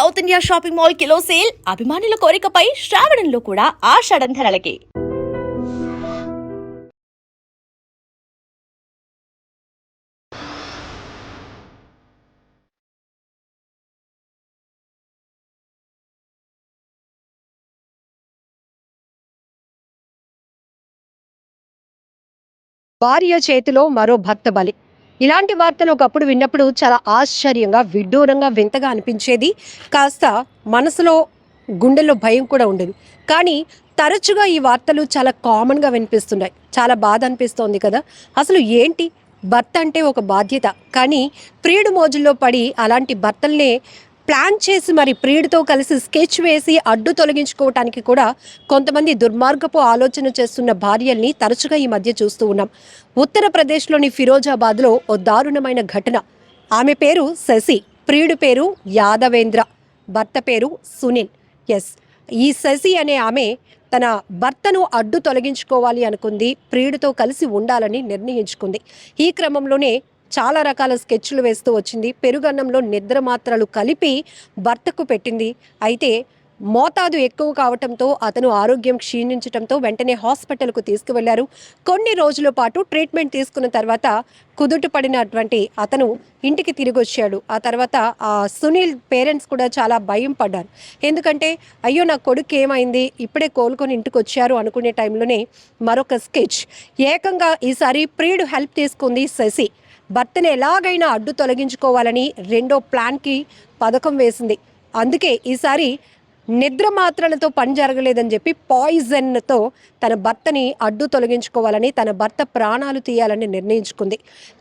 South India shopping mall kilo sale అభిమానుల కోరికపై శ్రావణంలో కూడా ఆషాఢం ధరలకి. భార్య చేతిలో మరో భర్త బలి. ఇలాంటి వార్తలు ఒకప్పుడు విన్నప్పుడు చాలా ఆశ్చర్యంగా, విడ్డూరంగా, వింతగా అనిపించేది. కాస్త మనసులో, గుండెల్లో భయం కూడా ఉండేది. కానీ తరచుగా ఈ వార్తలు చాలా కామన్గా వినిపిస్తున్నాయి. చాలా బాధ అనిపిస్తోంది కదా. అసలు ఏంటి, భర్త అంటే ఒక బాధ్యత, కానీ ప్రియుడు మోజుల్లో పడి అలాంటి భర్తల్నే ప్లాన్ చేసి మరి ప్రియుడితో కలిసి స్కెచ్ వేసి అడ్డు తొలగించుకోవటానికి కూడా కొంతమంది దుర్మార్గపు ఆలోచన చేస్తున్న భార్యల్ని తరచుగా ఈ మధ్య చూస్తూ ఉన్నాం. ఉత్తరప్రదేశ్లోని ఫిరోజాబాద్లో ఓ దారుణమైన ఘటన. ఆమె పేరు శశి, ప్రియుడి పేరు యాదవేంద్ర, భర్త పేరు సునీల్. ఎస్, ఈ శశి అనే ఆమె తన భర్తను అడ్డు తొలగించుకోవాలి అనుకుంది, ప్రియుడితో కలిసి ఉండాలని నిర్ణయించుకుంది. ఈ క్రమంలోనే చాలా రకాల స్కెచ్లు వేస్తూ వచ్చింది. పెరుగన్నంలో నిద్ర మాత్రలు కలిపి భర్తకు పెట్టింది. అయితే మోతాదు ఎక్కువ కావటంతో అతను ఆరోగ్యం క్షీణించడంతో వెంటనే హాస్పిటల్కు తీసుకువెళ్లారు. కొన్ని రోజుల పాటు ట్రీట్మెంట్ తీసుకున్న తర్వాత కుదుట పడినటువంటి అతను ఇంటికి తిరిగి వచ్చాడు. ఆ తర్వాత సునీల్ పేరెంట్స్ కూడా చాలా భయం పడ్డారు. ఎందుకంటే అయ్యో నా కొడుకు ఏమైంది, ఇప్పుడే కోలుకొని ఇంటికి వచ్చారు అనుకునే టైంలోనే మరొక స్కెచ్. ఏకంగా ఈసారి ప్రియుడు హెల్ప్ తీసుకుంది శశి. భర్తను ఎలాగైనా అడ్డు తొలగించుకోవాలని రెండో ప్లాన్కి పథకం వేసింది. అందుకే ఈసారి నిద్ర మాత్రలతో పని జరగలేదని చెప్పి పాయిజన్తో తన భర్తని అడ్డు తొలగించుకోవాలని, తన భర్త ప్రాణాలు తీయాలని నిర్ణయించుకుంది.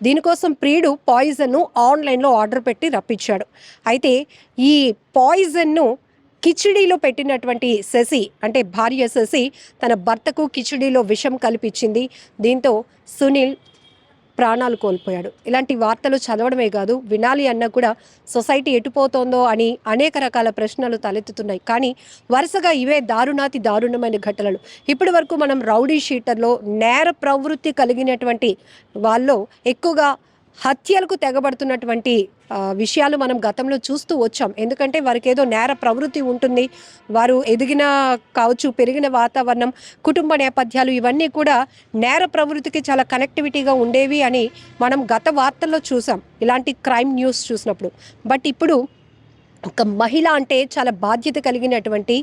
దీనికోసం ప్రియుడు పాయిజన్ను ఆన్లైన్లో ఆర్డర్ పెట్టి రప్పించాడు. అయితే ఈ పాయిజన్ను కిచిడీలో పెట్టినటువంటి శశి, అంటే భార్య శశి, తన భర్తకు కిచిడీలో విషం కల్పించింది. దీంతో సునీల్ ప్రాణాలు కోల్పోయాడు. ఇలాంటి వార్తలు చదవడమే కాదు, వినాలి అన్నా కూడా సొసైటీ ఎటుపోతోందో అని అనేక రకాల ప్రశ్నలు తలెత్తుతున్నాయి. కానీ వరుసగా ఇవే దారుణాతి దారుణమైన ఘటనలు. ఇప్పటి వరకు మనం రౌడీ షీటర్లో నేర ప్రవృత్తి కలిగినటువంటి వాళ్ళు ఎక్కువగా హత్యలకు తెగబడుతున్నటువంటి విషయాలు మనం గతంలో చూస్తూ వచ్చాం. ఎందుకంటే వారికి ఏదో నేర ప్రవృత్తి ఉంటుంది, వారు ఎదిగిన కావచ్చు, పెరిగిన వాతావరణం, కుటుంబ నేపథ్యాలు ఇవన్నీ కూడా నేర ప్రవృత్తికి చాలా కనెక్టివిటీగా ఉండేవి అని మనం గత వార్తల్లో చూసాం, ఇలాంటి క్రైమ్ న్యూస్ చూసినప్పుడు. బట్ ఇప్పుడు ఒక మహిళ అంటే చాలా బాధ్యత కలిగినటువంటి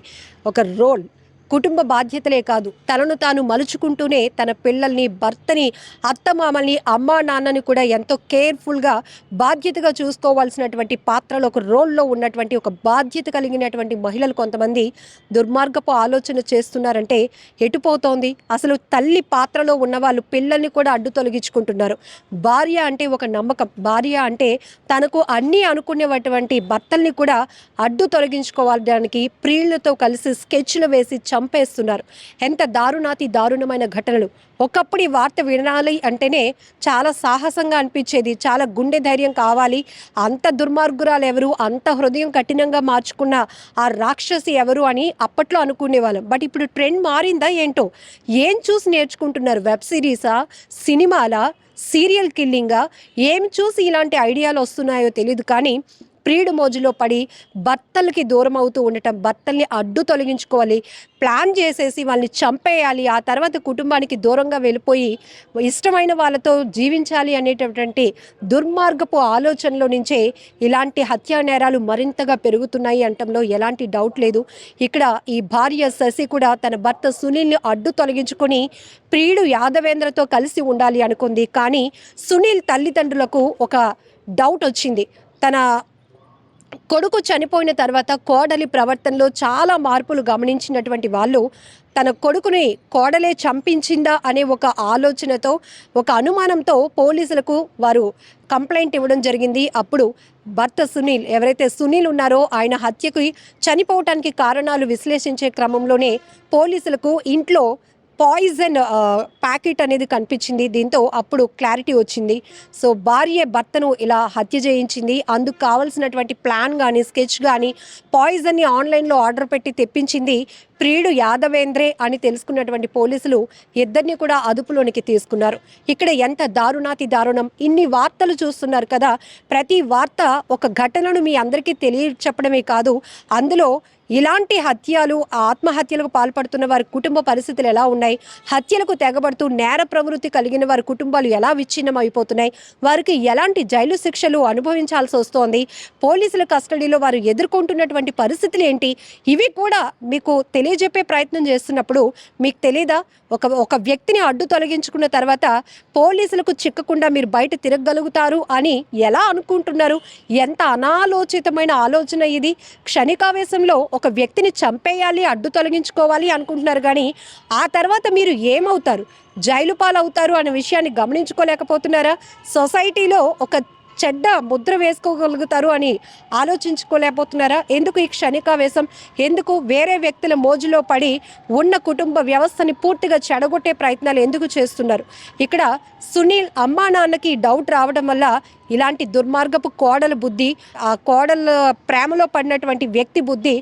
ఒక రోల్. కుటుంబ బాధ్యతలే కాదు, తనను తాను మలుచుకుంటూనే తన పిల్లల్ని, భర్తని, అత్తమామల్ని, అమ్మా నాన్నని కూడా ఎంతో కేర్ఫుల్గా బాధ్యతగా చూసుకోవాల్సినటువంటి పాత్రలో ఒక రోల్లో ఉన్నటువంటి ఒక బాధ్యత కలిగినటువంటి మహిళలు కొంతమంది దుర్మార్గపు ఆలోచన చేస్తున్నారంటే ఎటుపోతోంది. అసలు తల్లి పాత్రలో ఉన్నవాళ్ళు పిల్లల్ని కూడా అడ్డు తొలగించుకుంటున్నారు. భార్య అంటే ఒక నమ్మకం, భార్య అంటే తనకు అన్నీ అనుకునేటువంటి భర్తల్ని కూడా అడ్డు తొలగించుకోవడానికి ప్రియులతో కలిసి స్కెచ్లు వేసి చంపేస్తున్నారు. ఎంత దారుణాతి దారుణమైన ఘటనలు. ఒకప్పుడు ఈ వార్త వినాలి అంటేనే చాలా సాహసంగా అనిపించేది, చాలా గుండె ధైర్యం కావాలి. అంత దుర్మార్గురాలు ఎవరు, అంత హృదయం కఠినంగా మార్చుకున్న ఆ రాక్షసి ఎవరు అని అప్పట్లో అనుకునేవాళ్ళం. బట్ ఇప్పుడు ట్రెండ్ మారిందా ఏంటో. ఏం చూసి నేర్చుకుంటున్నారు? వెబ్ సిరీసా, సినిమాలా, సీరియల్ కిల్లింగా, ఏం చూసి ఇలాంటి ఐడియాలు వస్తున్నాయో తెలియదు. కానీ ప్రియుడు మోజులో పడి భర్తలకి దూరం అవుతూ ఉండటం, భర్తల్ని అడ్డు తొలగించుకోవాలి, ప్లాన్ చేసేసి వాళ్ళని చంపేయాలి, ఆ తర్వాత కుటుంబానికి దూరంగా వెళ్ళిపోయి ఇష్టమైన వాళ్ళతో జీవించాలి అనేటటువంటి దుర్మార్గపు ఆలోచనలో నుంచే ఇలాంటి హత్యా నేరాలు మరింతగా పెరుగుతున్నాయి అనటంలో ఎలాంటి డౌట్ లేదు. ఇక్కడ ఈ భార్య శశి కూడా తన భర్త సునీల్ని అడ్డు తొలగించుకొని ప్రియుడు యాదవేంద్రతో కలిసి ఉండాలి అనుకుంది. కానీ సునీల్ తల్లిదండ్రులకు ఒక డౌట్ వచ్చింది. తన కొడుకు చనిపోయిన తర్వాత కోడలి ప్రవర్తనలో చాలా మార్పులు గమనించినటువంటి వాళ్ళు తన కొడుకుని కోడలే చంపించిందా అనే ఒక ఆలోచనతో, ఒక అనుమానంతో పోలీసులకు వారు కంప్లైంట్ ఇవ్వడం జరిగింది. అప్పుడు భర్త సునీల్, ఎవరైతే సునీల్ ఉన్నారో ఆయన హత్యకి, చనిపోవటానికి కారణాలు విశ్లేషించే క్రమంలోనే పోలీసులకు ఇంట్లో పాయిజన్ ప్యాకెట్ అనేది కనిపించింది. దీంతో అప్పుడు క్లారిటీ వచ్చింది. సో భార్య భర్తను ఇలా హత్య చేయించింది, అందుకు కావాల్సినటువంటి ప్లాన్ కానీ, స్కెచ్ కానీ, పాయిజన్ని ఆన్లైన్లో ఆర్డర్ పెట్టి తెప్పించింది ప్రియుడు యాదవేంద్రే అని తెలుసుకున్నటువంటి పోలీసులు ఇద్దరిని కూడా అదుపులోనికి తీసుకున్నారు. ఇక్కడ ఎంత దారుణాతి దారుణం, ఇన్ని వార్తలు చూస్తున్నారు కదా. ప్రతి వార్త ఒక ఘటనను మీ అందరికీ తెలియచెప్పడమే కాదు, అందులో ఇలాంటి హత్యలు, ఆత్మహత్యలకు పాల్పడుతున్న వారి కుటుంబ పరిస్థితులు ఎలా ఉన్నాయి, హత్యలకు తెగబడుతూ నేర ప్రవృత్తి కలిగిన వారి కుటుంబాలు ఎలా విచ్ఛిన్నం అయిపోతున్నాయి, వారికి ఎలాంటి జైలు శిక్షలు అనుభవించాల్సి వస్తోంది, పోలీసుల కస్టడీలో వారు ఎదుర్కొంటున్నటువంటి పరిస్థితులు ఏంటి, ఇవి కూడా మీకు తెలియజెప్పే ప్రయత్నం చేస్తున్నప్పుడు మీకు తెలీదా, ఒక వ్యక్తిని అడ్డు తొలగించుకున్న తర్వాత పోలీసులకు చిక్కకుండా మీరు బయట తిరగగలుగుతారు అని ఎలా అనుకుంటున్నారు? ఎంత అనాలోచితమైన ఆలోచన ఇది. క్షణికావేశంలో ఒక వ్యక్తిని చంపేయాలి, అడ్డు తొలగించుకోవాలి అనుకుంటున్నారు, కానీ ఆ తర్వాత మీరు ఏమవుతారు, జైలు పాలవుతారు అనే విషయాన్ని గమనించుకోలేకపోతున్నారా? సొసైటీలో ఒక చెడ్డ ముద్ర వేసుకోగలుగుతారు అని ఆలోచించుకోలేకపోతున్నారా? ఎందుకు ఈ క్షణికావేశం? ఎందుకు వేరే వ్యక్తుల మోజులో పడి ఉన్న కుటుంబ వ్యవస్థని పూర్తిగా చెడగొట్టే ప్రయత్నాలు ఎందుకు చేస్తున్నారు? ఇక్కడ సునీల్ అమ్మా నాన్నకి డౌట్ రావడం వల్ల ఇలాంటి దుర్మార్గపు కోడల బుద్ధి, ఆ కోడల ప్రేమలో పడినటువంటి వ్యక్తి బుద్ధి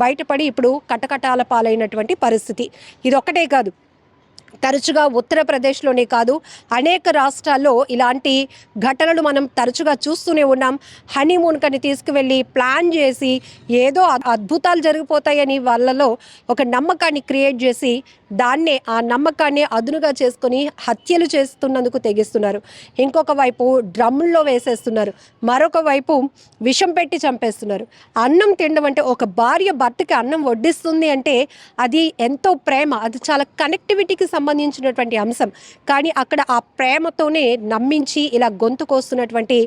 బయటపడి ఇప్పుడు కటకటాల పాలైనటువంటి పరిస్థితి. ఇదొక్కటే కాదు, తరచుగా ఉత్తరప్రదేశ్లోనే కాదు అనేక రాష్ట్రాల్లో ఇలాంటి ఘటనలు మనం తరచుగా చూస్తూనే ఉన్నాం. హనీమూన్ కని తీసుకువెళ్ళి ప్లాన్ చేసి ఏదో అద్భుతాలు జరిగిపోతాయని వాళ్ళలో ఒక నమ్మకాన్ని క్రియేట్ చేసి ఆ నమ్మకాన్ని అదునుగా చేసుకొని హత్యలు చేస్తున్నందుకు తెగిస్తున్నారు. ఇంకొక వైపు డ్రమ్ముల్లో వేసేస్తున్నారు, మరొక వైపు విషం పెట్టి చంపేస్తున్నారు. అన్నం తినడం అంటే, ఒక భార్య భర్తకి అన్నం వడ్డిస్తుంది అంటే అది ఎంతో ప్రేమ, అది చాలా కనెక్టివిటీకి సంబంధించినటువంటి అంశం. కానీ అక్కడ ఆ ప్రేమతోనే నమ్మించి ఇలా గొంతు కోస్తున్నటువంటి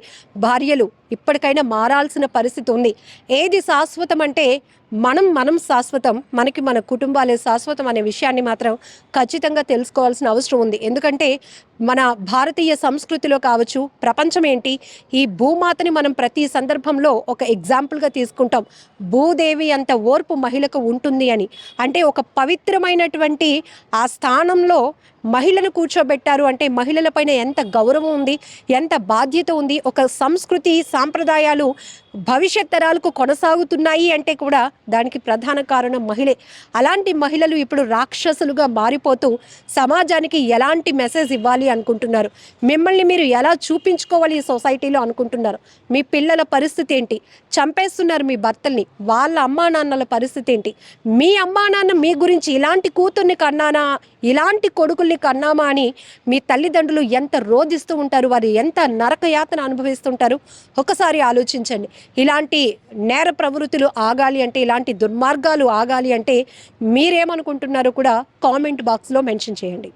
భార్యలు ఇప్పటికైనా మారాల్సిన పరిస్థితి ఉంది. ఏది శాశ్వతం అంటే మనం శాశ్వతం, మనకి మన కుటుంబాలే శాశ్వతం అనే విషయాన్ని మాత్రం ఖచ్చితంగా తెలుసుకోవాల్సిన అవసరం ఉంది. ఎందుకంటే మన భారతీయ సంస్కృతిలో కావచ్చు, ప్రపంచం ఏంటి, ఈ భూమాతని మనం ప్రతి సందర్భంలో ఒక ఎగ్జాంపుల్గా తీసుకుంటాం. భూదేవి అంత ఓర్పు మహిళకు ఉంటుంది అని. అంటే ఒక పవిత్రమైనటువంటి ఆ స్థానంలో మహిళను కూర్చోబెట్టారు అంటే మహిళలపైన ఎంత గౌరవం ఉంది, ఎంత బాధ్యత ఉంది, ఒక సంస్కృతి సాంప్రదాయాలు భవిష్యత్ తరాలకు కొనసాగుతున్నాయి అంటే కూడా దానికి ప్రధాన కారణం మహిళే. అలాంటి మహిళలు ఇప్పుడు రాక్షసులుగా మారిపోతూ సమాజానికి ఎలాంటి మెసేజ్ ఇవ్వాలి అనుకుంటున్నారు, మిమ్మల్ని మీరు ఎలా చూపించుకోవాలి ఈ సొసైటీలో అనుకుంటున్నారు, మీ పిల్లల పరిస్థితి ఏంటి, చంపేస్తున్నారు మీ భర్తల్ని, వాళ్ళ అమ్మా నాన్నల పరిస్థితి ఏంటి, మీ అమ్మా నాన్న మీ గురించి ఇలాంటి కూతుర్ని కన్నానా, ఇలాంటి కొడుకుల్ని కన్నామా అని మీ తల్లిదండ్రులు ఎంత రోధిస్తూ ఉంటారు, వారు ఎంత నరకయాతన అనుభవిస్తుంటారు ఒకసారి ఆలోచించండి. ఇలాంటి నేర ప్రవృత్తులు ఆగాలి అంటే, ఇలాంటి దుర్మార్గాలు ఆగాలి అంటే మీరేమనుకుంటున్నారో కూడా కామెంట్ బాక్స్లో మెన్షన్ చేయండి.